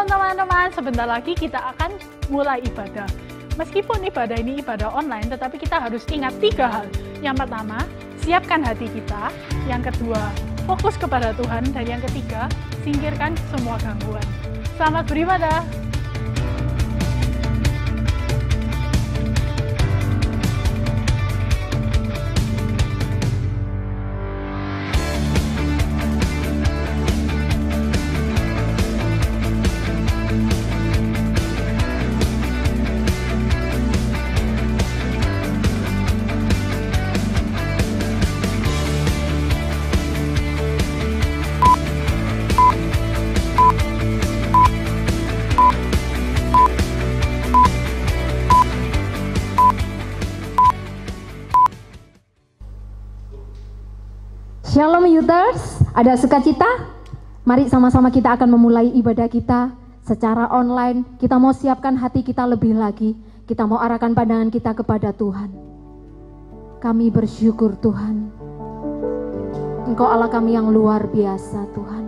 Shalom teman-teman, sebentar lagi kita akan mulai ibadah. Meskipun ibadah ini ibadah online, tetapi kita harus ingat 3 hal. Yang pertama, siapkan hati kita. Yang kedua, fokus kepada Tuhan. Dan yang ketiga, singkirkan semua gangguan. Selamat beribadah. Shalom Youters, ada sukacita? Mari sama-sama kita akan memulai ibadah kita secara online. Kita mau siapkan hati kita lebih lagi. Kita mau arahkan pandangan kita kepada Tuhan. Kami bersyukur Tuhan. Engkau Allah kami yang luar biasa Tuhan.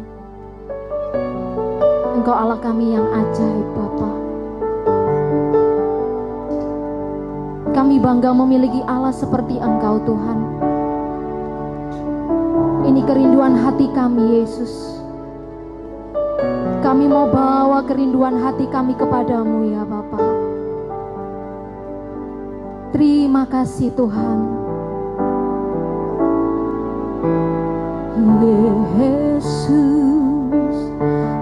Engkau Allah kami yang ajaib Bapa. Kami bangga memiliki Allah seperti Engkau Tuhan. Ini kerinduan hati kami Yesus. Kami mau bawa kerinduan hati kami kepadamu ya Bapa. Terima kasih Tuhan. Yesus,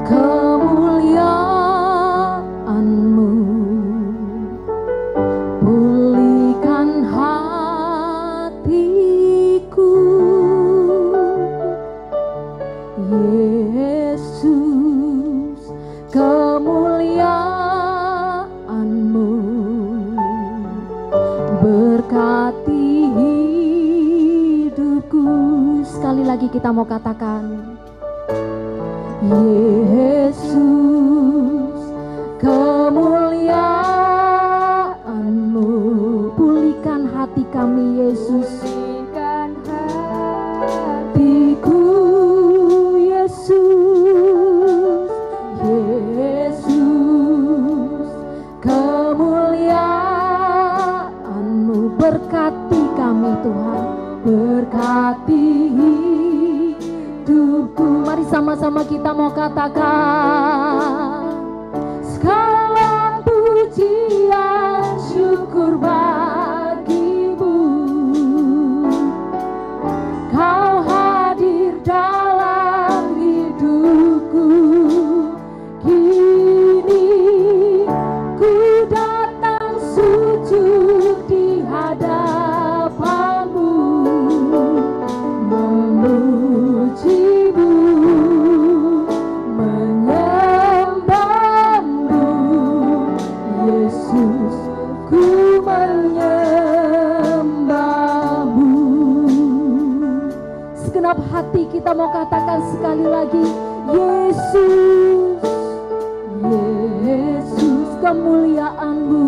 kemuliaan-Mu pulihkan hatiku. Yesus, kemuliaan-Mu berkati hidupku. Sekali lagi kita mau katakan, Yesus, kemuliaan-Mu pulihkan hati kami Yesus. Pulihkan hatiku Yesus, Yesus, kemuliaan-Mu berkati kami Tuhan, berkati hidupku. Mari sama-sama kita mau katakan, segala pujian syukur bagimu, Kau hadir dalam hidupku. Kini ku datang sujud di hadapan-Mu, memuji-Mu, menyembah-Mu. Yesus, ku menyembah-Mu. Segenap hati kita mau katakan sekali lagi, Yesus, Yesus, kemuliaan-Mu,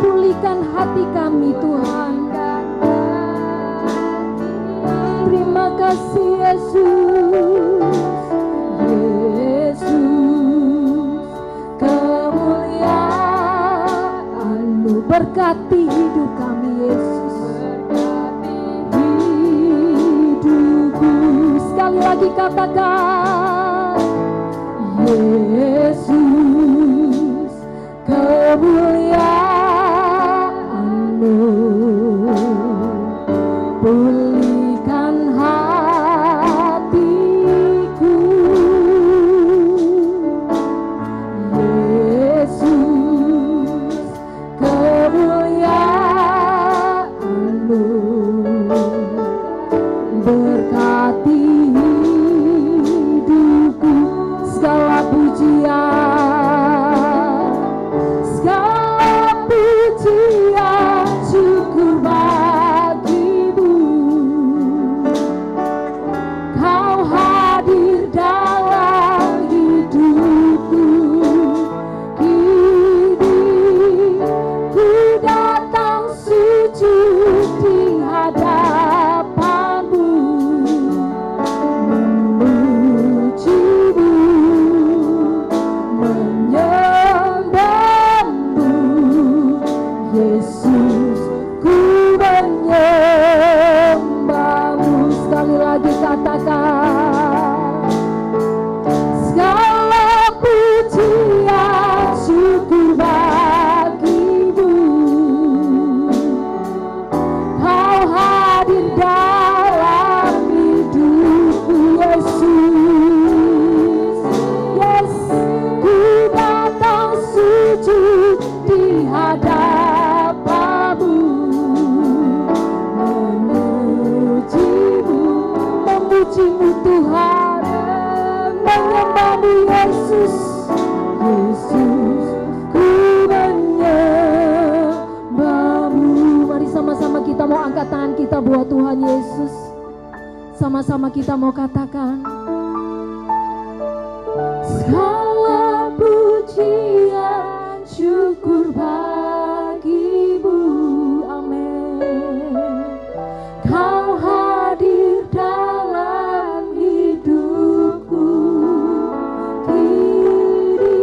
pulihkan hati kami Tuhan. Terima kasih Yesus, Yesus, kemuliaan-Mu berkati hidup kami Yesus, hidupku. Sekali lagi katakan, Yesus, kemuliaan-Mu pulihkan hatiku. Yesus, kemuliaan-Mu berkati hidupku. Segala pujian, segala Yesus, ku menyembahmu. Sekali lagi katakan, segala pujian syukur bagimu. Kau hadir dalam hidupku Yesus. Yes, ku datang sujud di hadapanmu, memujimu Tuhan, menyembahmu Yesus. Yesus, ku menyembahmu. Mari sama-sama kita mau angkat tangan kita buat Tuhan Yesus. Sama-sama kita mau katakan, segala pujian syukur bagimu. Amin. Kau hadir dalam hidupku. Kini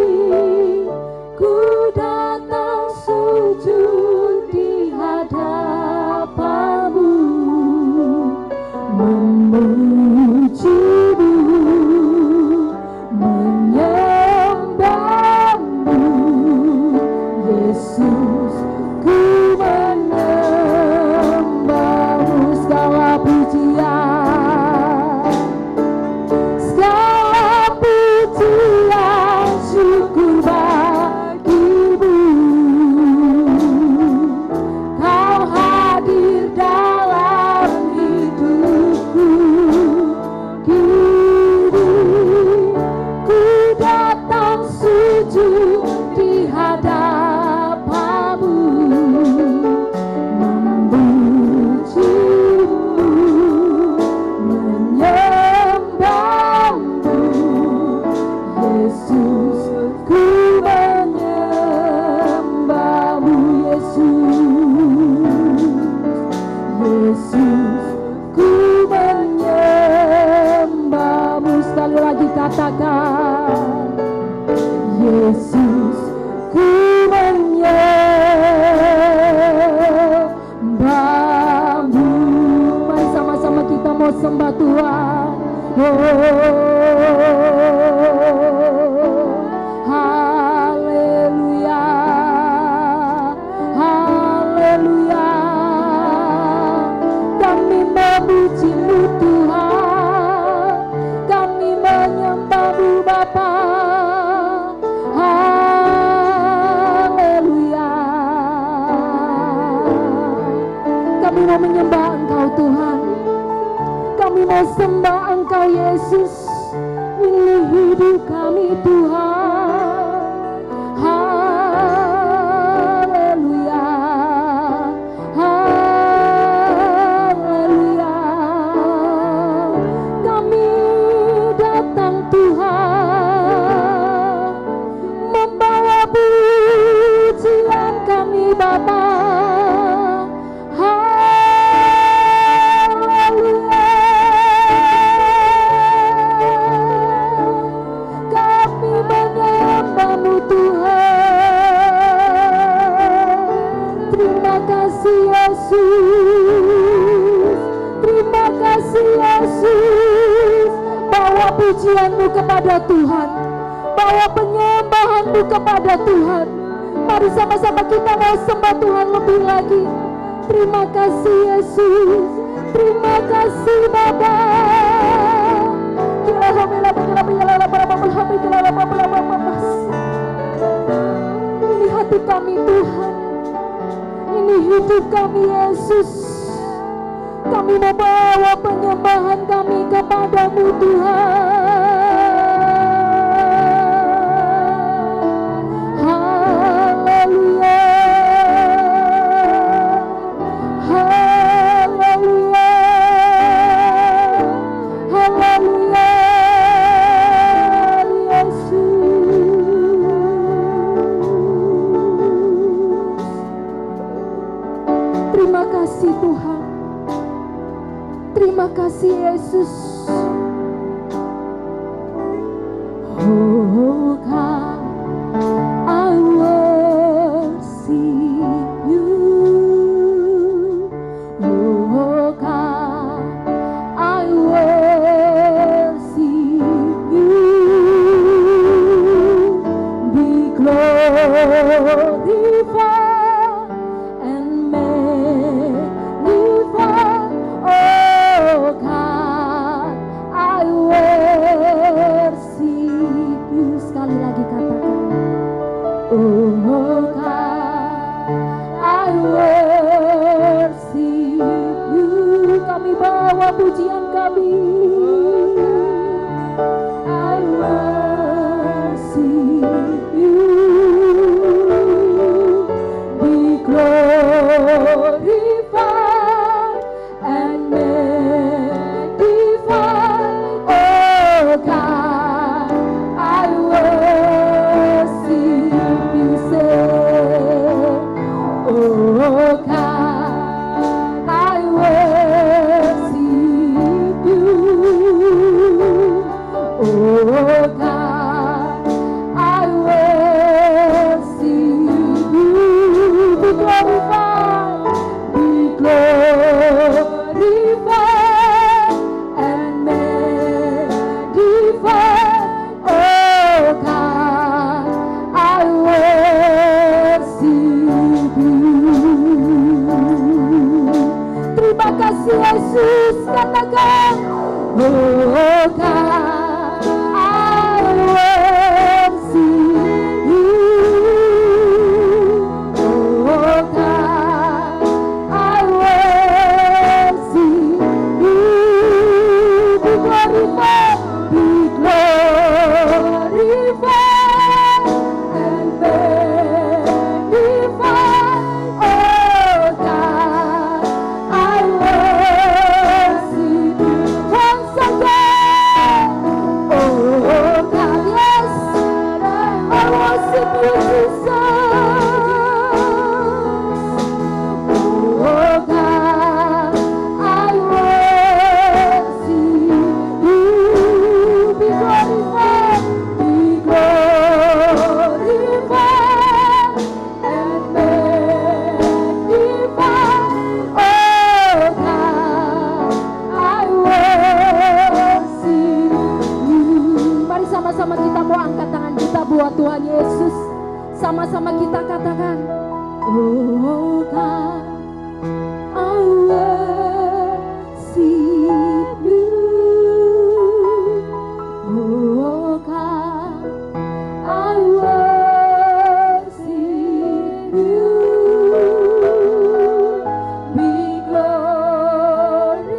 ku datang sujud di hadapanmu, memujimu, menyembahmu. Yesus, ku menyembahmu. Segala pujian, segala pujian syukur bagimu. Kau hadir dalam hidupku. Kini ku datang sujud di hadapanmu, memujimu, menyembahmu. Yesus, ku menyembahmu. Yesus, ku menyembahmu. Sekali lagi katakan, Yesus, ku menyembahmu. Mari sama-sama kita mau sembah Tuhan. Haleluya, haleluya. Kami memujimu Tuhan, kami menyembahmu Bapa. Haleluya. Kami mau menyembah Engkau Tuhan, kami mau sembah Engkau Yesus. Ini hidup kami Tuhan. Haleluya, haleluya. Kami datang Tuhan, membawa pujian kami Bapa. Terima kasih Yesus. Bawa pujianmu kepada Tuhan, bawa penyembahanmu kepada Tuhan. Mari sama-sama kita mau sembah Tuhan lebih lagi. Terima kasih Yesus, terima kasih Bapa. Ini hati kami Tuhan, ini hidup kami Yesus. Kami membawa penyembahan kami kepadamu Tuhan. Haleluya, haleluya, haleluya. Yesus, terima kasih Tuhan. Terima kasih Yesus. Oh God, I worship you. semua pujian kami. I worship you, be glorified and magnified, oh God. I worship you, say, oh God, I worship you, oh God, I worship you, be glorified and magnified, oh God, I worship you. Terima kasih Yesus, katakan, oh God, I worship you, oh God, I worship you, be glorified and magnified, oh God, I worship you. Once again, oh God, yes, I worship you, Jesus. Oh God, I worship you, be glorified and magnified, oh God, I worship you. Mari sama-sama kita mau angkat tangan kita buat Tuhan Yesus. Sama-sama kita katakan, oh God, I worship you, oh God, I worship you, be glorified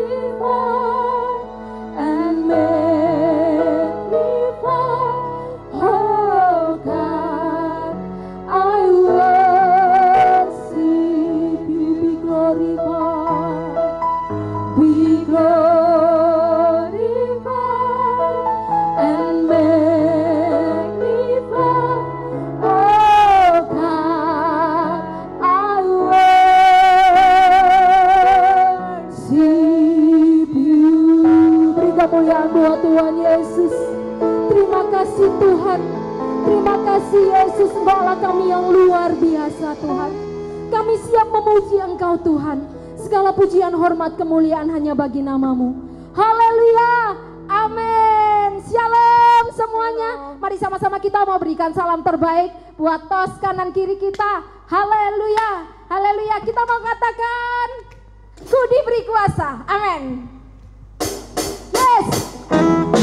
and magnified, oh God, I worship you, be glorified and magnified, oh God, I worship you. Beri kemuliaan buat Tuhan Yesus. Terima kasih Tuhan. Terima kasih Yesus, Engkaulah kami yang luar biasa Tuhan. Kami siap memuji Engkau Tuhan. Segala pujian, hormat, kemuliaan hanya bagi namamu. Haleluya, amin. Shalom semuanya. Mari sama-sama kita mau berikan salam terbaik buat tos kanan kiri kita. Haleluya, haleluya. Kita mau katakan, ku diberi kuasa. Amin. Yes.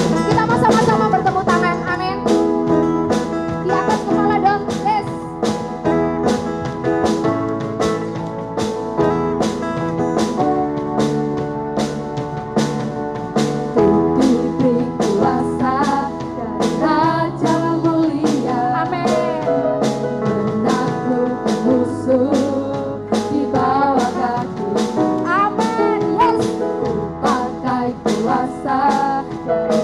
Kita mau sama-sama bertemu tangan. Amin. Di atas kepala dong. Yes. Diberi kuasa dari Raja mulia. Amin. Menaklukkan musuh di bawah kaki. Amin. Yes. Pakai kuasa dari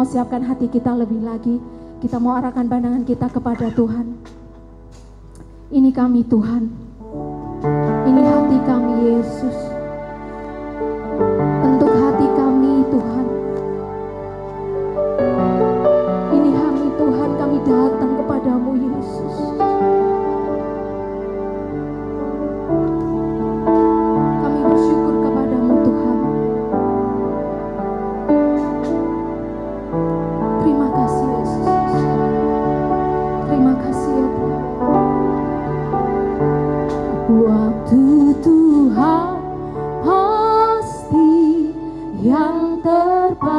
mau siapkan hati kita lebih lagi. Kita mau arahkan pandangan kita kepada Tuhan. Ini kami Tuhan, ini hati kami Yesus. Bentuk hati kami Tuhan. Ini kami Tuhan, kami datang kepadamu Yesus. Kami bersyukur kepadamu Tuhan. Terima kasih Yesus. Terima kasih ya Tuhan. Waktu Tuhan pasti yang terbaik,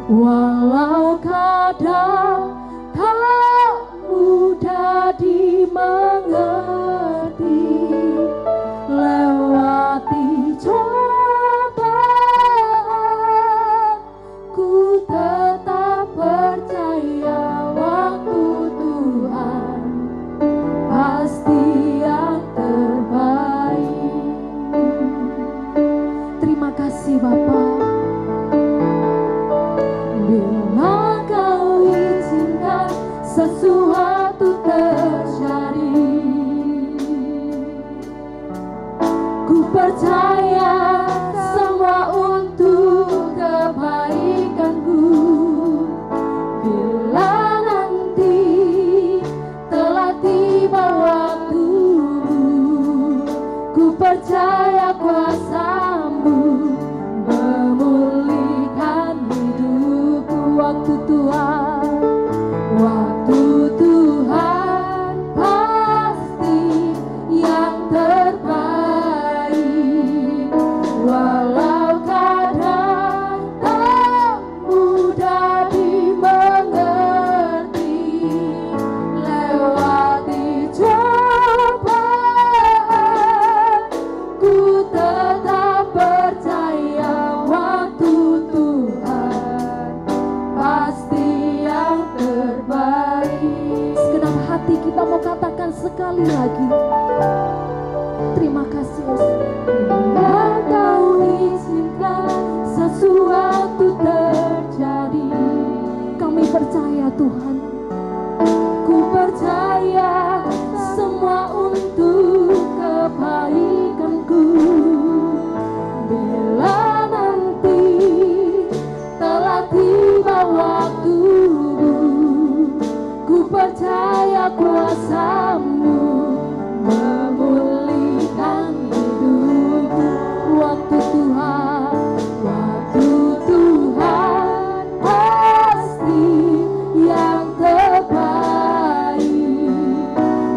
walau kadang tak mudah dimengerti, lewati cobaan, ku tetap percaya waktu Tuhan pasti yang terbaik. Terima kasih Bapa. Bila Kau izinkan sesuatu terjadi, ku percaya semua untuk kebaikanku. Bila nanti telah tiba waktumu, ku percaya kuasa-Mu memulihkan hidupku. Waktu Tuhan, waktu Tuhan pasti yang terbaik, walau kadang tak mudah dimengerti, lewati cobaan, ku tetap percaya waktu Tuhan pasti yang terbaik. Segenap hati kita mau katakan sekali lagi, terima kasih Yesus. Bila Kau izinkan sesuatu terjadi, kami percaya Tuhan. Ku percaya semua untuk kebaikanku. Bila nanti telah tiba waktumu, ku percaya kuasa-Mu memulihkan hidupku. Waktu Tuhan, waktu Tuhan pasti yang terbaik,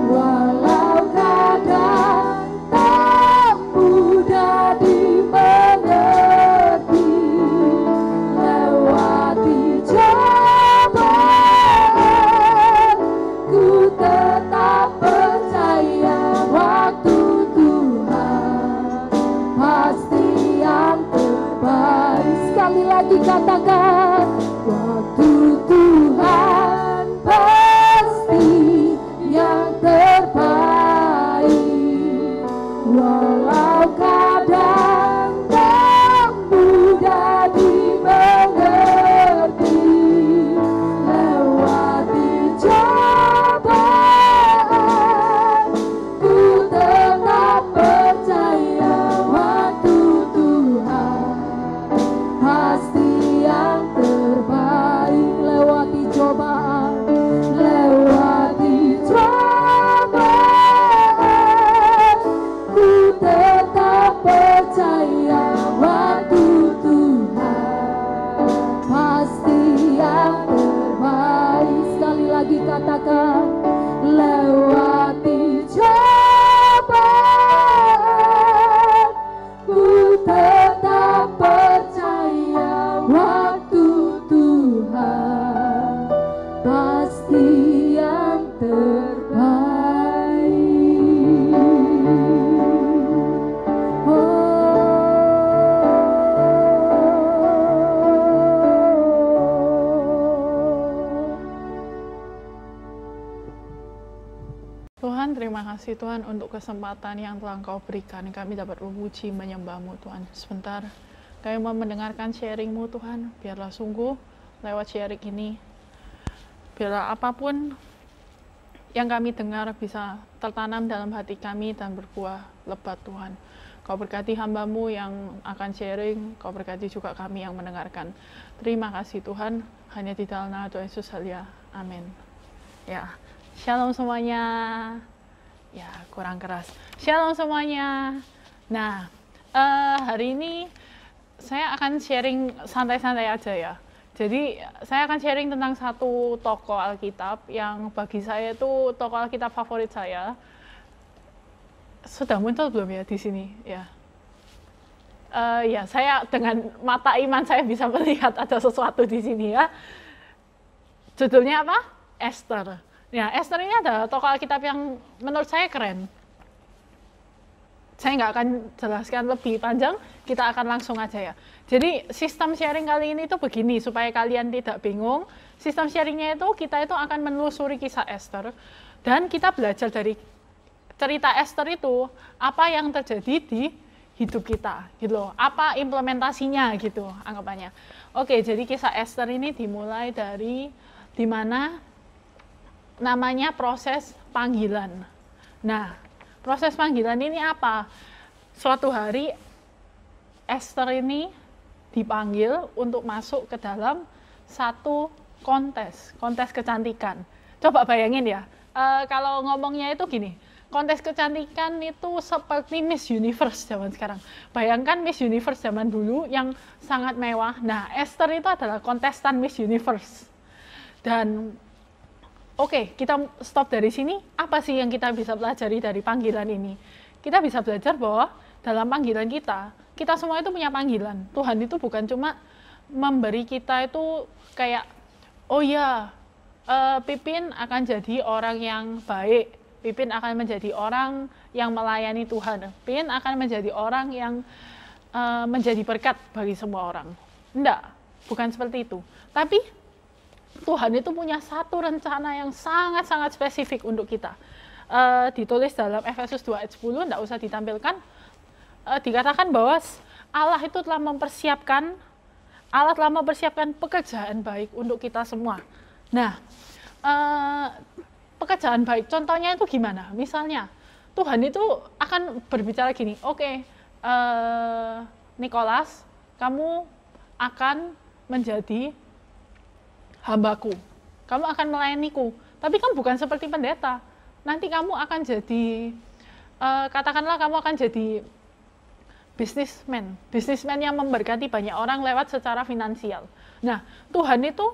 walau kadang tak mudah dimengerti, lewati cobaan, ku tetap percaya waktu Tuhan pasti yang terbaik. Sekali lagi katakan, waktu Tuhan pasti yang terbaik, walau kadang tak mudah dimengerti, lewati cobaan, ku tetap percaya waktu Tuhan pasti yang terbaik. Lewati cobaan, lewati cobaan, ku tetap percaya waktu Tuhan pasti yang terbaik. Sekali lagi katakan, lewati cobaan, ku tetap percaya waktu Tuhan pasti yang terbaik. Tuhan, terima kasih Tuhan untuk kesempatan yang telah Engkau berikan. Kami dapat memuji, menyembah-Mu Tuhan. Sebentar Kami mau mendengarkan sharing-Mu Tuhan, biarlah sungguh lewat sharing ini, biarlah apapun yang kami dengar bisa tertanam dalam hati kami dan berbuah lebat Tuhan. Kau berkati hamba-Mu yang akan sharing, Kau berkati juga kami yang mendengarkan. Terima kasih Tuhan, hanya di dalam nama Tuhan Yesus Halia. Amin. Ya, shalom semuanya. Ya, kurang keras. Shalom semuanya. Nah, hari ini saya akan sharing santai-santai aja ya. Jadi saya akan sharing tentang satu tokoh Alkitab yang bagi saya itu tokoh Alkitab favorit saya. Sudah muncul belum ya di sini? Ya. Ya, saya dengan mata iman saya bisa melihat ada sesuatu di sini ya. Judulnya apa? Esther. Ya, Esther ini adalah tokoh Alkitab yang menurut saya keren. Saya nggak akan jelaskan lebih panjang, kita akan langsung aja ya. Jadi sistem sharing kali ini tuh begini, supaya kalian tidak bingung. Sistem sharingnya itu, kita itu akan menelusuri kisah Esther, dan kita belajar dari cerita Esther itu, apa yang terjadi di hidup kita, gitu loh. Apa implementasinya gitu, anggapannya. Oke, jadi kisah Esther ini dimulai dari dimana namanya proses panggilan. Nah, proses panggilan ini apa? Suatu hari Esther ini dipanggil untuk masuk ke dalam satu kontes kecantikan. Coba bayangin ya, kalau ngomongnya itu gini, kontes kecantikan itu seperti Miss Universe zaman sekarang. Bayangkan Miss Universe zaman dulu yang sangat mewah. Nah, Esther itu adalah kontestan Miss Universe. Dan oke, kita stop dari sini. Apa sih yang kita bisa pelajari dari panggilan ini? Kita bisa belajar bahwa dalam panggilan kita semua itu punya panggilan. Tuhan itu bukan cuma memberi kita itu kayak, oh ya, Pipin akan jadi orang yang baik. Pipin akan menjadi orang yang melayani Tuhan. Pipin akan menjadi orang yang menjadi berkat bagi semua orang. Enggak, bukan seperti itu. Tapi Tuhan itu punya satu rencana yang sangat-sangat spesifik untuk kita. Ditulis dalam Efesus 2 ayat 10, tidak usah ditampilkan. Dikatakan bahwa Allah itu telah mempersiapkan pekerjaan baik untuk kita semua. Nah, pekerjaan baik, contohnya itu gimana? Misalnya, Tuhan itu akan berbicara gini, oke, Nicholas, kamu akan menjadi hambaku, kamu akan melayaniku, tapi kamu bukan seperti pendeta. Nanti kamu akan jadi, katakanlah kamu akan jadi businessman yang memberkati banyak orang lewat secara finansial. Nah, Tuhan itu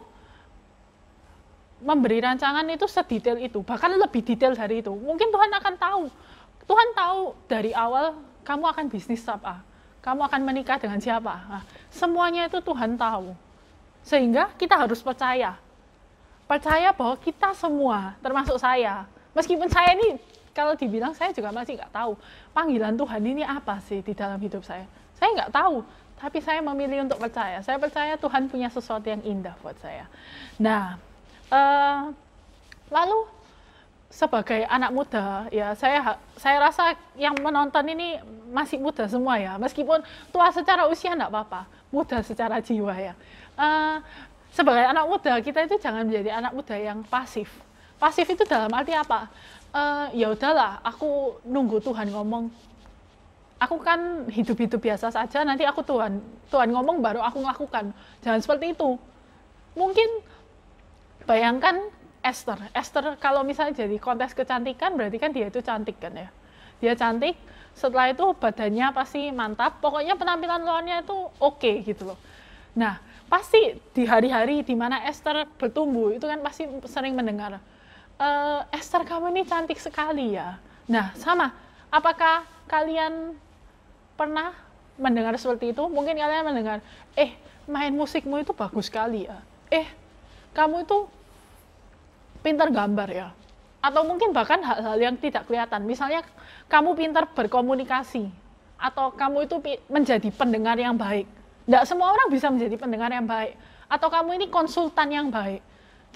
memberi rancangan itu sedetail itu, bahkan lebih detail dari itu. Mungkin Tuhan tahu dari awal kamu akan bisnis apa, kamu akan menikah dengan siapa. Nah, semuanya itu Tuhan tahu. Sehingga kita harus percaya bahwa kita semua, termasuk saya, meskipun saya ini kalau dibilang saya juga masih nggak tahu panggilan Tuhan ini apa sih di dalam hidup saya nggak tahu, tapi saya memilih untuk percaya. Saya percaya Tuhan punya sesuatu yang indah buat saya. Nah, lalu sebagai anak muda, ya saya rasa yang menonton ini masih muda semua ya, meskipun tua secara usia enggak apa-apa, muda secara jiwa ya. Sebagai anak muda, kita itu jangan menjadi anak muda yang pasif. Pasif itu dalam arti apa? Ya udahlah, aku nunggu Tuhan ngomong. Aku kan hidup-hidup biasa saja, nanti aku Tuhan ngomong baru aku melakukan. Jangan seperti itu. Mungkin bayangkan Esther kalau misalnya jadi kontes kecantikan, berarti kan dia itu cantik kan ya. Dia cantik, setelah itu badannya pasti mantap, pokoknya penampilan luarnya itu oke gitu loh. Nah, pasti di hari-hari di mana Esther bertumbuh, itu kan pasti sering mendengar, Esther kamu ini cantik sekali ya. Nah, sama, apakah kalian pernah mendengar seperti itu? Mungkin kalian mendengar, main musikmu itu bagus sekali ya. Kamu itu pintar gambar ya. Atau mungkin bahkan hal-hal yang tidak kelihatan. Misalnya, kamu pintar berkomunikasi. Atau kamu itu menjadi pendengar yang baik. Tidak semua orang bisa menjadi pendengar yang baik. Atau kamu ini konsultan yang baik.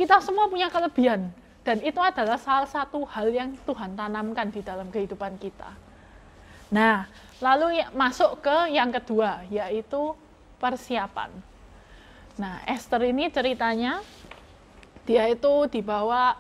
Kita semua punya kelebihan. Dan itu adalah salah satu hal yang Tuhan tanamkan di dalam kehidupan kita. Nah, lalu masuk ke yang kedua, yaitu persiapan. Nah, Esther ini ceritanya dia itu dibawa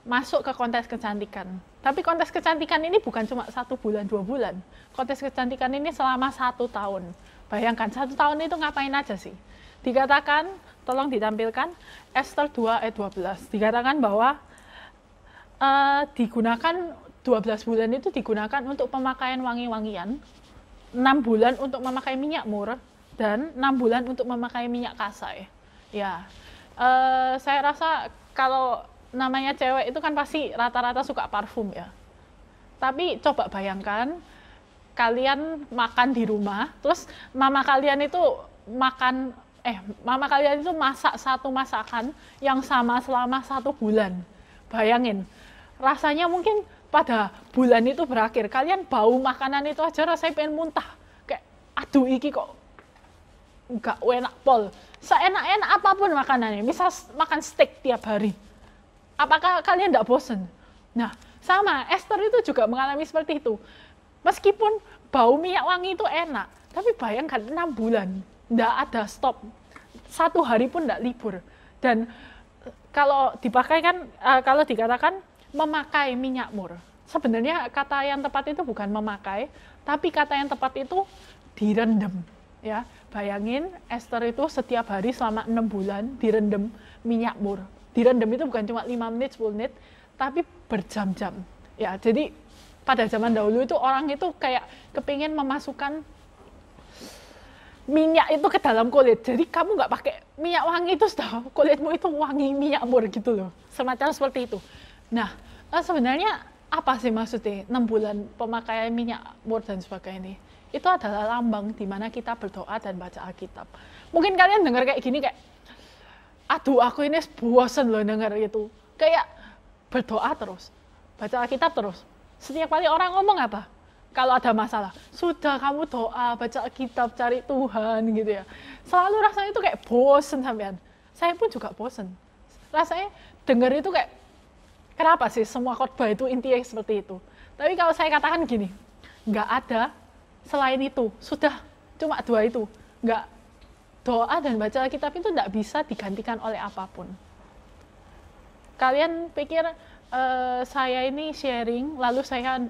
masuk ke kontes kecantikan. Tapi kontes kecantikan ini bukan cuma 1 bulan, 2 bulan. Kontes kecantikan ini selama 1 tahun. Bayangkan 1 tahun itu ngapain aja sih? Dikatakan, tolong ditampilkan, Esther 2 ayat 12. Dikatakan bahwa digunakan 12 bulan itu digunakan untuk pemakaian wangi-wangian, 6 bulan untuk memakai minyak mur, dan 6 bulan untuk memakai minyak kasai. Ya, saya rasa kalau namanya cewek itu kan pasti rata-rata suka parfum ya. Tapi coba bayangkan kalian makan di rumah, terus mama kalian itu masak satu masakan yang sama selama 1 bulan. Bayangin, rasanya mungkin pada bulan itu berakhir, kalian bau makanan itu aja rasanya pengen muntah. Kayak, aduh iki kok nggak enak pol. Seenak-enak apapun makanannya, misal makan steak tiap hari. Apakah kalian tidak bosan? Nah, sama, Esther itu juga mengalami seperti itu. Meskipun bau minyak wangi itu enak, tapi bayangkan 6 bulan, tidak ada stop. 1 hari pun tidak libur. Dan kalau kalau dikatakan memakai minyak mur, sebenarnya kata yang tepat itu bukan memakai, tapi kata yang tepat itu direndam. Ya, bayangin Esther itu setiap hari selama 6 bulan direndam minyak mur. Direndam itu bukan cuma 5 menit, 10 menit, tapi berjam-jam. Ya, jadi pada zaman dahulu itu orang itu kayak kepingin memasukkan minyak itu ke dalam kulit. Jadi kamu nggak pakai minyak wangi itu sudah kulitmu itu wangi minyak mur gitu loh. Semacam seperti itu. Nah, sebenarnya apa sih maksudnya 6 bulan pemakaian minyak mur dan sebagainya ini? Itu adalah lambang di mana kita berdoa dan baca Alkitab. Mungkin kalian dengar kayak gini kayak, aduh aku ini bosen loh dengar itu. Kayak berdoa terus, baca Alkitab terus. Setiap kali orang ngomong apa? Kalau ada masalah, sudah kamu doa, baca Alkitab, cari Tuhan gitu ya. Selalu rasanya itu kayak bosen sampean. Saya pun juga bosen. Rasanya dengar itu kayak, kenapa sih semua khotbah itu intinya seperti itu. Tapi kalau saya katakan gini, nggak ada selain itu, sudah cuma 2 itu. Nggak, doa dan baca Alkitab itu tidak bisa digantikan oleh apapun. Kalian pikir saya ini sharing, lalu saya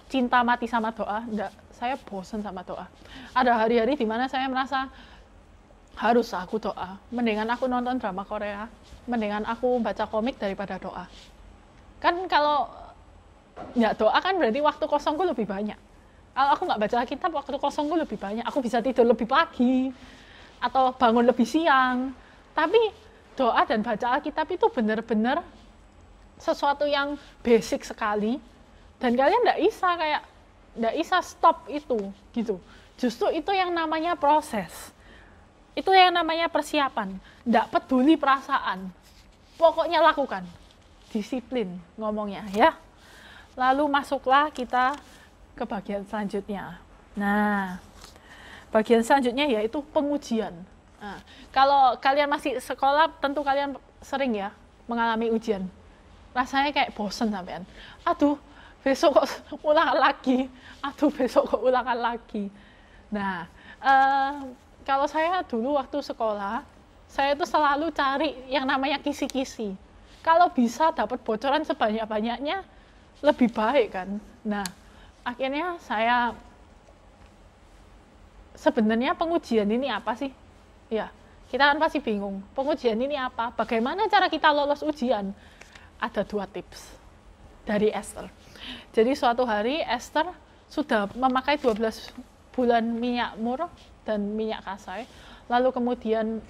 cinta mati sama doa? Enggak, saya bosan sama doa. Ada hari-hari di mana saya merasa harus aku doa. Mendingan aku nonton drama Korea, mendingan aku baca komik daripada doa. Kan kalau nggak doa kan berarti waktu kosongku lebih banyak. Kalau aku nggak baca Alkitab, waktu kosongku lebih banyak. Aku bisa tidur lebih pagi, atau bangun lebih siang. Tapi doa dan baca Alkitab itu benar-benar sesuatu yang basic sekali. Dan kalian nggak bisa stop itu, gitu. Justru itu yang namanya proses. Itu yang namanya persiapan. Nggak peduli perasaan. Pokoknya lakukan. Disiplin ngomongnya, ya. Lalu masuklah kita ke bagian selanjutnya. Nah, bagian selanjutnya yaitu pengujian. Nah, kalau kalian masih sekolah, tentu kalian sering ya mengalami ujian. Rasanya kayak bosen sampean. Aduh, besok kok ulangan lagi. Aduh, besok kok ulangan lagi. Nah, kalau saya dulu waktu sekolah, saya itu selalu cari yang namanya kisi-kisi. Kalau bisa dapat bocoran sebanyak-banyaknya, lebih baik kan. Nah, akhirnya saya sebenarnya pengujian ini apa sih? Ya, kita kan pasti bingung. Pengujian ini apa? Bagaimana cara kita lolos ujian? Ada 2 tips dari Esther. Jadi suatu hari Esther sudah memakai 12 bulan minyak mur dan minyak kasai. Lalu kemudian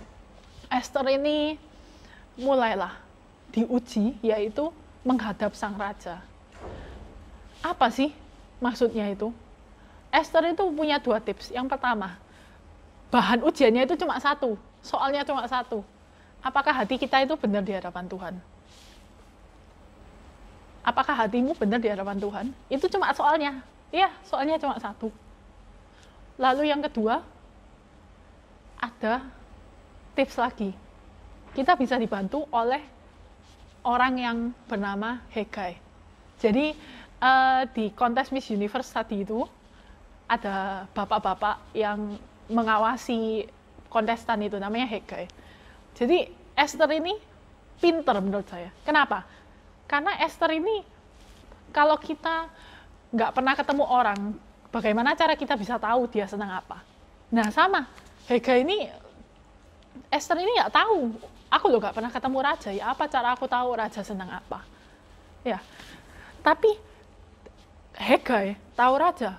Esther ini mulailah diuji, yaitu menghadap sang raja. Apa sih maksudnya itu? Esther itu punya 2 tips. Yang pertama, bahan ujiannya itu cuma 1, soalnya cuma 1. Apakah hati kita itu benar di hadapan Tuhan? Apakah hatimu benar di hadapan Tuhan? Itu cuma soalnya. Iya, soalnya cuma 1. Lalu yang kedua, ada tips lagi. Kita bisa dibantu oleh orang yang bernama Hegai. Jadi di kontes Miss Universe tadi itu ada bapak-bapak yang mengawasi kontestan itu, namanya Hegai. Jadi Esther ini pinter menurut saya. Kenapa? Karena Esther ini kalau kita nggak pernah ketemu orang, bagaimana cara kita bisa tahu dia senang apa? Nah sama, Hegai ini, Esther ini nggak tahu. Aku loh nggak pernah ketemu raja, ya apa cara aku tahu raja senang apa? Ya, tapi Hegai tahu raja.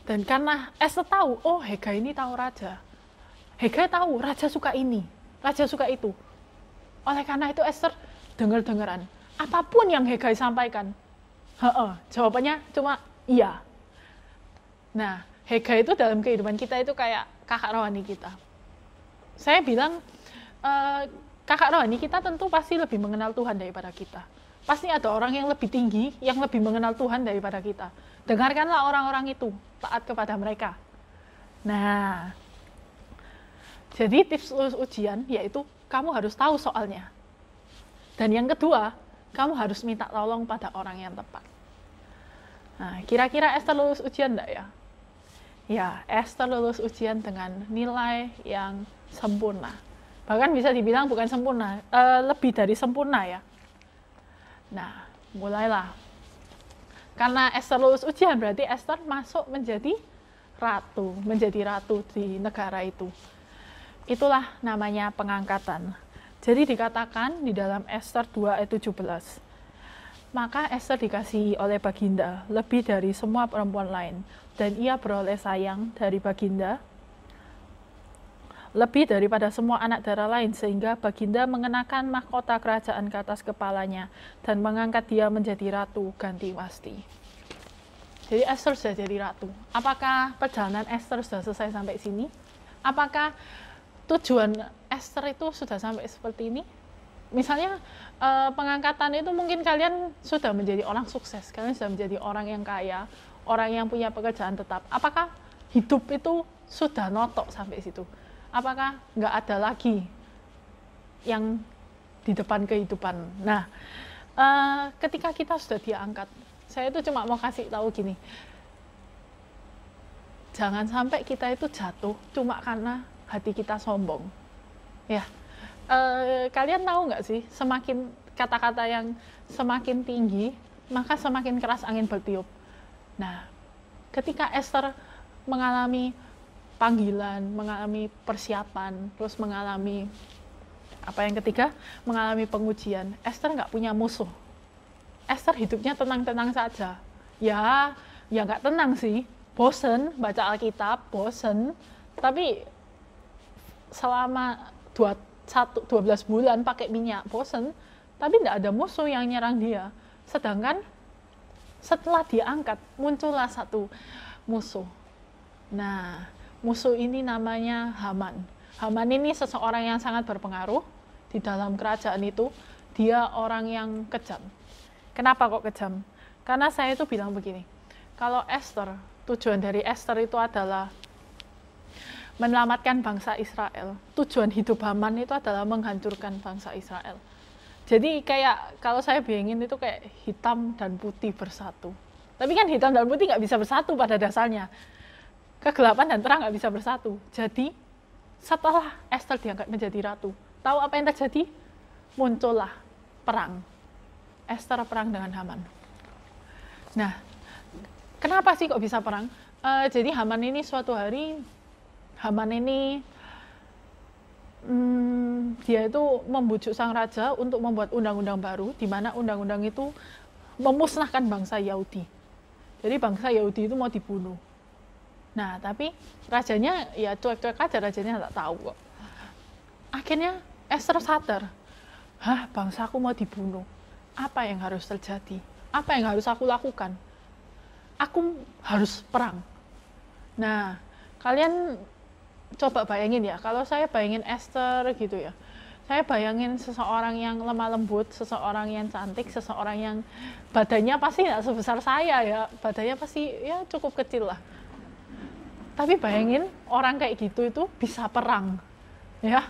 Dan karena Esther tahu, oh Hegai ini tahu raja. Hegai tahu raja suka ini, raja suka itu. Oleh karena itu Esther dengar-dengaran. Apapun yang Hegai sampaikan, jawabannya cuma iya. Nah, Hegai itu dalam kehidupan kita itu kayak kakak rohani kita. Saya bilang, kakak rohani kita tentu pasti lebih mengenal Tuhan daripada kita. Pasti ada orang yang lebih tinggi, yang lebih mengenal Tuhan daripada kita. Dengarkanlah orang-orang itu, taat kepada mereka. Nah, jadi tips lulus ujian yaitu kamu harus tahu soalnya. Dan yang kedua, kamu harus minta tolong pada orang yang tepat. Nah, kira-kira Esther lulus ujian enggak ya? Ya, Esther lulus ujian dengan nilai yang sempurna. Bahkan bisa dibilang bukan sempurna, lebih dari sempurna ya. Nah, mulailah. Karena Esther lulus ujian, berarti Esther masuk menjadi ratu di negara itu. Itulah namanya pengangkatan. Jadi dikatakan di dalam Esther 2 ayat 17, maka Esther dikasihi oleh Baginda lebih dari semua perempuan lain, dan ia beroleh sayang dari Baginda lebih daripada semua anak dara lain, sehingga Baginda mengenakan mahkota kerajaan ke atas kepalanya dan mengangkat dia menjadi ratu ganti pasti. Jadi Esther sudah jadi ratu. Apakah perjalanan Esther sudah selesai sampai sini? Apakah tujuan Esther itu sudah sampai seperti ini? Misalnya pengangkatan itu mungkin kalian sudah menjadi orang sukses, kalian sudah menjadi orang yang kaya, orang yang punya pekerjaan tetap. Apakah hidup itu sudah notok sampai situ? Apakah nggak ada lagi yang di depan kehidupan? Nah, ketika kita sudah diangkat, saya itu cuma mau kasih tahu gini, jangan sampai kita itu jatuh cuma karena hati kita sombong. Ya, kalian tahu nggak sih, semakin kata-kata yang semakin tinggi, maka semakin keras angin bertiup. Nah, ketika Esther mengalami panggilan, mengalami persiapan, terus mengalami apa yang ketiga, mengalami pengujian, Esther nggak punya musuh. Esther hidupnya tenang-tenang saja. Ya nggak tenang sih, bosen baca Alkitab, bosen, tapi selama 12 bulan pakai minyak, bosen, tapi nggak ada musuh yang nyerang dia. Sedangkan setelah diangkat, muncullah satu musuh. Nah, musuh ini namanya Haman. Haman ini seseorang yang sangat berpengaruh di dalam kerajaan itu. Dia orang yang kejam. Kenapa kok kejam? Karena saya itu bilang begini, kalau Esther, tujuan dari Esther itu adalah menyelamatkan bangsa Israel. Tujuan hidup Haman itu adalah menghancurkan bangsa Israel. Jadi kayak, kalau saya bayangin itu kayak hitam dan putih bersatu. Tapi kan hitam dan putih nggak bisa bersatu pada dasarnya. Kegelapan dan terang nggak bisa bersatu. Jadi setelah Esther diangkat menjadi ratu, tahu apa yang terjadi? Muncullah perang. Esther perang dengan Haman. Nah, kenapa sih kok bisa perang? Jadi Haman ini suatu hari, Haman ini dia itu membujuk sang raja untuk membuat undang-undang baru, di mana undang-undang itu memusnahkan bangsa Yahudi. Jadi bangsa Yahudi itu mau dibunuh. Nah, tapi rajanya ya cuek-cuek aja, rajanya nggak tahu kok. Akhirnya Esther sadar, bangsaku mau dibunuh. Apa yang harus terjadi? Apa yang harus aku lakukan? Aku harus perang. Nah, kalian coba bayangin ya, kalau saya bayangin Esther gitu ya. Saya bayangin seseorang yang lemah lembut, seseorang yang cantik, seseorang yang badannya pasti nggak sebesar saya ya. Badannya pasti ya cukup kecil lah. Tapi bayangin orang kayak gitu itu bisa perang, ya.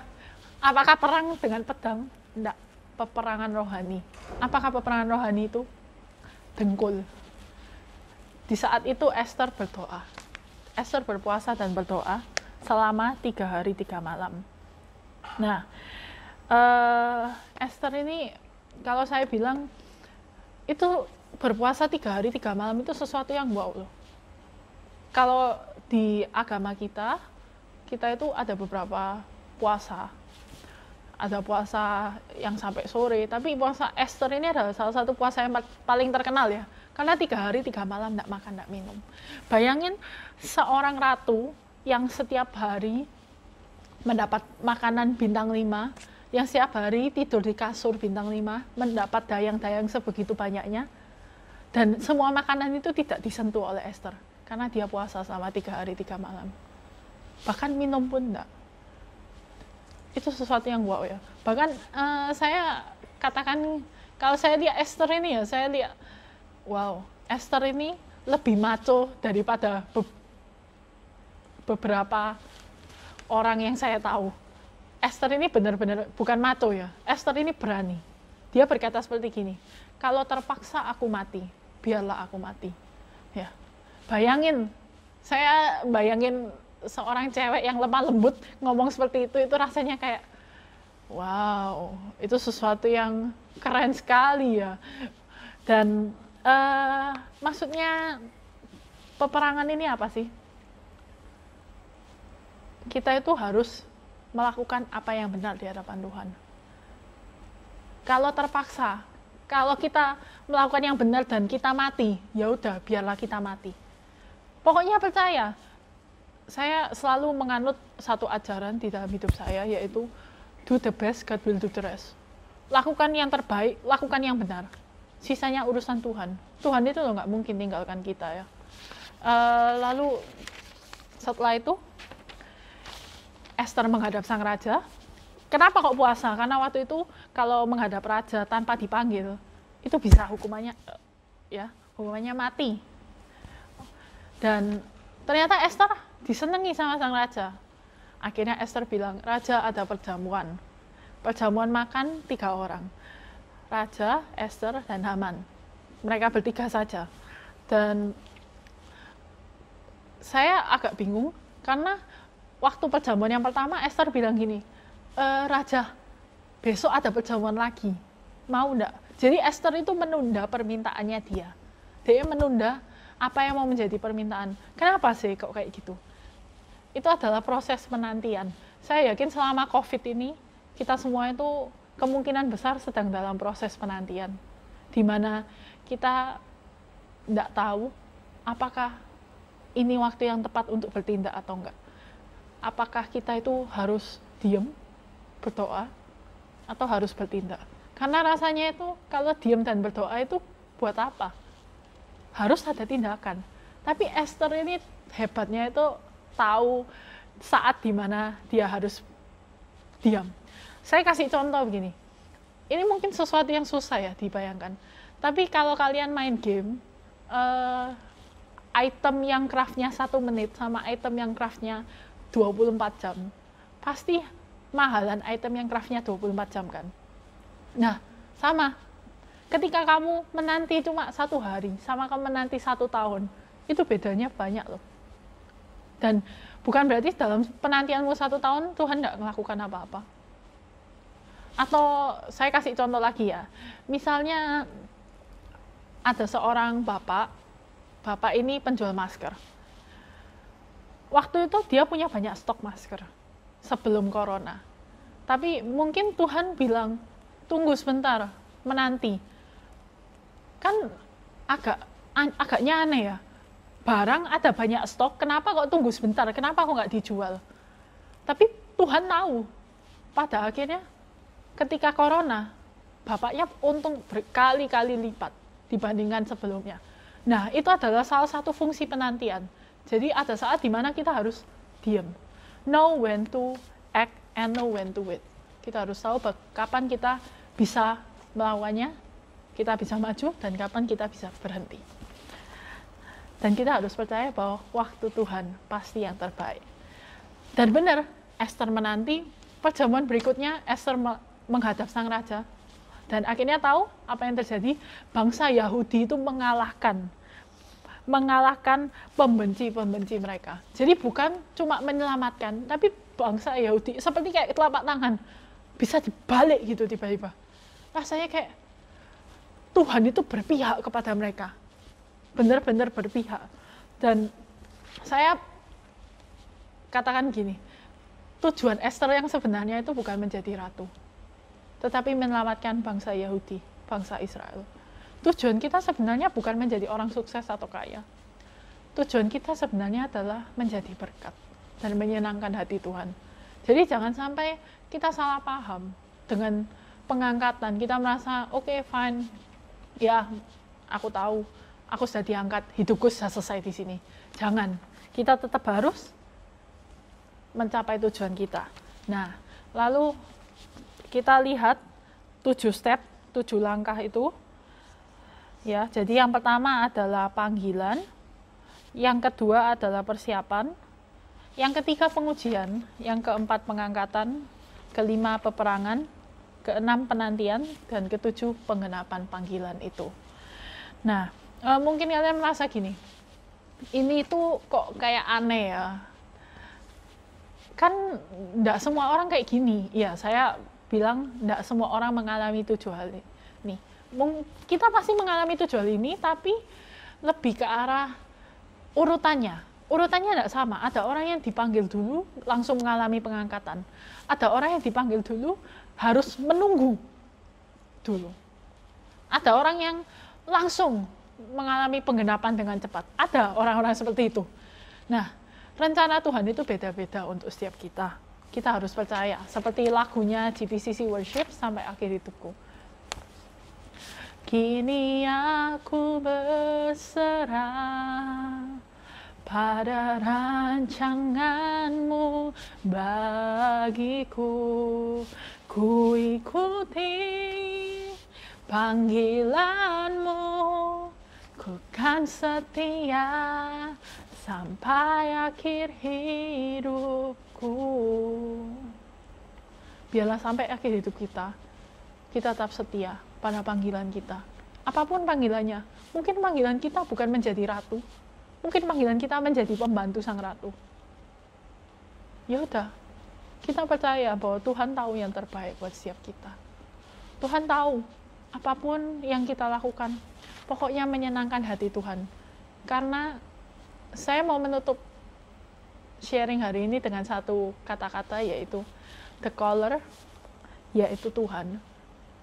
Apakah perang dengan pedang? Enggak, peperangan rohani. Apakah peperangan rohani itu? Dengkul. Di saat itu Esther berdoa. Esther berpuasa dan berdoa. selama 3 hari 3 malam. Nah, Esther ini kalau saya bilang itu berpuasa 3 hari 3 malam itu sesuatu yang wow loh. Kalau di agama kita itu ada beberapa puasa. Ada puasa yang sampai sore, tapi puasa Esther ini adalah salah satu puasa yang paling terkenal ya. Karena 3 hari 3 malam tidak makan, tidak minum. Bayangin seorang ratu yang setiap hari mendapat makanan bintang 5, yang setiap hari tidur di kasur bintang 5, mendapat dayang-dayang sebegitu banyaknya, dan semua makanan itu tidak disentuh oleh Esther, karena dia puasa selama 3 hari 3 malam. Bahkan minum pun enggak. Itu sesuatu yang wow ya. Bahkan saya katakan, kalau saya lihat Esther ini ya, saya lihat, wow, Esther ini lebih maco daripada beberapa orang yang saya tahu. Esther ini benar-benar bukan maco ya, Esther ini berani. Dia berkata seperti gini, kalau terpaksa aku mati, biarlah aku mati. Ya, saya bayangin seorang cewek yang lemah lembut ngomong seperti itu rasanya kayak wow, itu sesuatu yang keren sekali ya. Dan maksudnya peperangan ini apa sih? Kita itu harus melakukan apa yang benar di hadapan Tuhan. Kalau terpaksa, kalau kita melakukan yang benar dan kita mati, ya udah biarlah kita mati. Pokoknya percaya. Saya selalu menganut satu ajaran di dalam hidup saya, yaitu do the best, God will do the rest. Lakukan yang terbaik, lakukan yang benar. Sisanya urusan Tuhan. Tuhan itu loh nggak mungkin tinggalkan kita ya. Lalu setelah itu, Esther menghadap sang raja. Kenapa kok puasa? Karena waktu itu kalau menghadap raja tanpa dipanggil, itu bisa hukumannya mati. Dan ternyata Esther disenangi sama sang raja. Akhirnya Esther bilang, raja ada perjamuan. Perjamuan makan 3 orang. Raja, Esther, dan Haman. Mereka bertiga saja. Dan saya agak bingung, karena waktu perjamuan yang pertama Esther bilang gini, raja, besok ada perjamuan lagi. Mau enggak? Jadi Esther itu menunda permintaannya dia. Dia menunda apa yang mau menjadi permintaan. Kenapa sih kok kayak gitu? Itu adalah proses penantian. Saya yakin selama COVID ini, kita semua itu kemungkinan besar sedang dalam proses penantian. Di mana kita tidak tahu apakah ini waktu yang tepat untuk bertindak atau enggak. Apakah kita itu harus diam, berdoa, atau harus bertindak. Karena rasanya itu kalau diam dan berdoa itu buat apa? Harus ada tindakan. Tapi Esther ini hebatnya itu tahu saat dimana dia harus diam. Saya kasih contoh begini. Ini mungkin sesuatu yang susah ya dibayangkan. Tapi kalau kalian main game, item yang craftnya 1 menit sama item yang craftnya 24 jam, pasti mahalan item yang craftnya 24 jam kan? Nah, sama. Ketika kamu menanti cuma 1 hari, sama kamu menanti 1 tahun, itu bedanya banyak loh. Dan bukan berarti dalam penantianmu 1 tahun, Tuhan tidak melakukan apa-apa. Atau saya kasih contoh lagi ya, misalnya ada seorang bapak ini penjual masker. Waktu itu dia punya banyak stok masker sebelum corona. Tapi mungkin Tuhan bilang, tunggu sebentar, menanti. Kan agaknya aneh ya. Barang ada banyak stok, kenapa kok tunggu sebentar? Kenapa kok nggak dijual? Tapi Tuhan tahu. Pada akhirnya ketika corona, bapaknya untung berkali-kali lipat dibandingkan sebelumnya. Nah, itu adalah salah satu fungsi penantian. Jadi ada saat di mana kita harus diam. Know when to act and know when to wait. Kita harus tahu kapan kita bisa melawannya, kita bisa maju, dan kapan kita bisa berhenti. Dan kita harus percaya bahwa waktu Tuhan pasti yang terbaik. Dan benar, Esther menanti, perjamuan berikutnya Esther menghadap sang raja. Dan akhirnya tahu apa yang terjadi, bangsa Yahudi itu mengalahkan mengalahkan pembenci-pembenci mereka. Jadi bukan cuma menyelamatkan, tapi bangsa Yahudi seperti kayak telapak tangan bisa dibalik gitu tiba-tiba. Rasanya kayak Tuhan itu berpihak kepada mereka, benar-benar berpihak. Dan saya katakan gini, tujuan Esther yang sebenarnya itu bukan menjadi ratu, tetapi menyelamatkan bangsa Yahudi, bangsa Israel. Tujuan kita sebenarnya bukan menjadi orang sukses atau kaya. Tujuan kita sebenarnya adalah menjadi berkat dan menyenangkan hati Tuhan. Jadi jangan sampai kita salah paham dengan pengangkatan. Kita merasa, oke, fine, ya aku tahu, aku sudah diangkat, hidupku sudah selesai di sini. Jangan, kita tetap harus mencapai tujuan kita. Nah, lalu kita lihat 7 step, 7 langkah itu. Ya, jadi yang pertama adalah panggilan, yang kedua adalah persiapan, yang ketiga pengujian, yang keempat pengangkatan, kelima peperangan, keenam penantian, dan ketujuh penggenapan panggilan itu. Nah, mungkin kalian merasa gini, ini tuh kok kayak aneh ya. Kan enggak semua orang kayak gini. Ya, saya bilang enggak semua orang mengalami 7 hal ini. Kita pasti mengalami 7 hal ini, tapi lebih ke arah urutannya. Urutannya enggak sama. Ada orang yang dipanggil dulu langsung mengalami pengangkatan. Ada orang yang dipanggil dulu harus menunggu dulu. Ada orang yang langsung mengalami penggenapan dengan cepat. Ada orang-orang seperti itu. Nah, rencana Tuhan itu beda-beda untuk setiap kita. Kita harus percaya, seperti lagunya GPCC Worship sampai akhir hidupku. Kini aku berserah pada rancanganmu bagiku. Ku ikuti panggilanmu, ku kan setia sampai akhir hidupku. Biarlah sampai akhir hidup kita tetap setia pada panggilan kita. Apapun panggilannya, mungkin panggilan kita bukan menjadi ratu, mungkin panggilan kita menjadi pembantu sang ratu. Ya udah, kita percaya bahwa Tuhan tahu yang terbaik buat setiap kita. Tuhan tahu apapun yang kita lakukan, pokoknya menyenangkan hati Tuhan. Karena saya mau menutup sharing hari ini dengan satu kata-kata, yaitu the caller, yaitu Tuhan.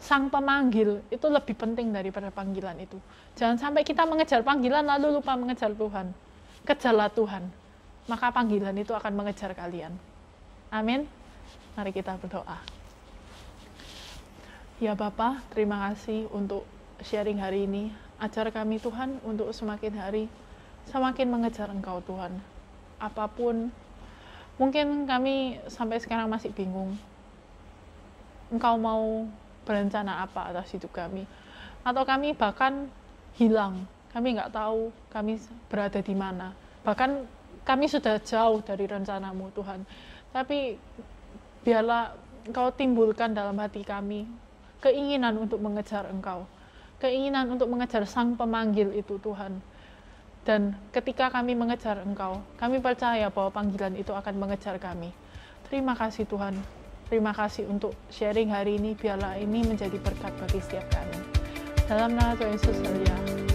Sang pemanggil itu lebih penting daripada panggilan itu. Jangan sampai kita mengejar panggilan lalu lupa mengejar Tuhan. Kejarlah Tuhan, maka panggilan itu akan mengejar kalian. Amin. Mari kita berdoa. Ya Bapa, terima kasih untuk sharing hari ini. Ajar kami Tuhan untuk semakin hari semakin mengejar Engkau Tuhan. Apapun, mungkin kami sampai sekarang masih bingung. Engkau mau berencana apa atas hidup kami? Atau kami bahkan hilang. Kami nggak tahu kami berada di mana. Bahkan kami sudah jauh dari rencanamu Tuhan. Tapi biarlah Engkau timbulkan dalam hati kami keinginan untuk mengejar Engkau. Keinginan untuk mengejar Sang Pemanggil itu Tuhan. Dan ketika kami mengejar Engkau, kami percaya bahwa panggilan itu akan mengejar kami. Terima kasih Tuhan. Terima kasih untuk sharing hari ini. Biarlah ini menjadi berkat bagi setiap kami. Dalam nama Tuhan Yesus, haleluya.